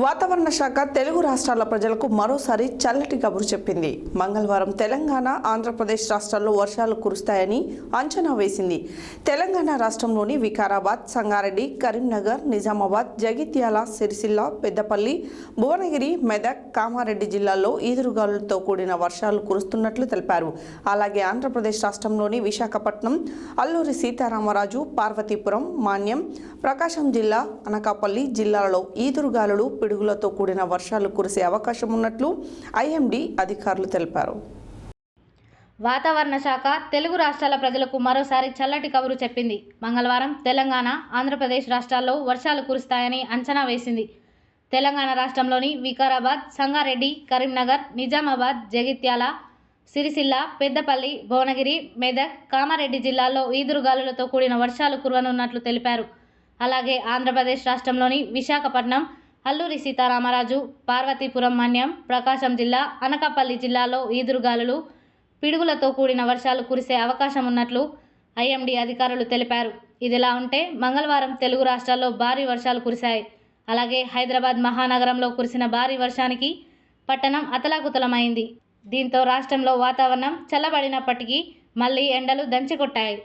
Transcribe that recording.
వాతావరణ శాఖ తెలుగు రాష్ట్రాల ప్రజలకు మరోసారి చల్లటి కబురు చెప్పింది. మంగళవారం తెలంగాణ, ఆంధ్రప్రదేశ్ రాష్ట్రాల్లో వర్షాలు కురుస్తాయని అంచనా వేసింది. తెలంగాణ రాష్ట్రంలోని వికారాబాద్, సంగారెడ్డి, కరీంనగర్, నిజామాబాద్, జగిత్యాల, సిరిసిల్ల, పెద్దపల్లి, భువనగిరి, మెదక్, కామారెడ్డి జిల్లాల్లో ఈదురుగాలులతో కూడిన వర్షాలు కురుస్తున్నట్లు తెలిపారు. అలాగే ఆంధ్రప్రదేశ్ రాష్ట్రంలోని విశాఖపట్నం, అల్లూరి సీతారామరాజు, పార్వతీపురం, మాన్యం, ప్రకాశం జిల్లా, అనకాపల్లి జిల్లాలలో ఈదురుగాలులు, పిడుగులతో కూడిన వర్షాలు కురిసే అవకాశం ఉన్నట్లు ఐఎండీ అధికారులు తెలిపారు. వాతావరణ శాఖ తెలుగు రాష్ట్రాల ప్రజలకు మరోసారి చల్లటి కబురు చెప్పింది. మంగళవారం తెలంగాణ, ఆంధ్రప్రదేశ్ రాష్ట్రాల్లో వర్షాలు కురుస్తాయని అంచనా వేసింది. తెలంగాణ రాష్ట్రంలోని వికారాబాద్, సంగారెడ్డి, కరీంనగర్, నిజామాబాద్, జగిత్యాల, సిరిసిల్ల, పెద్దపల్లి, భువనగిరి, మెదక్, కామారెడ్డి జిల్లాల్లో ఈదురుగాలులతో కూడిన వర్షాలు కురవనున్నట్లు తెలిపారు. అలాగే ఆంధ్రప్రదేశ్ రాష్ట్రంలోని విశాఖపట్నం, అల్లూరి సీతారామరాజు, పార్వతీపురం, మన్యం, ప్రకాశం జిల్లా, అనకాపల్లి జిల్లాలో ఈదురుగాలులు, పిడుగులతో కూడిన వర్షాలు కురిసే అవకాశం ఉన్నట్లు ఐఎండీ అధికారులు తెలిపారు. ఇదిలా ఉంటే మంగళవారం తెలుగు రాష్ట్రాల్లో భారీ వర్షాలు కురిశాయి. అలాగే హైదరాబాద్ మహానగరంలో కురిసిన భారీ వర్షానికి పట్టణం అతలాకుతలమైంది. దీంతో రాష్ట్రంలో వాతావరణం చల్లబడినప్పటికీ మళ్లీ ఎండలు దంచికొట్టాయి.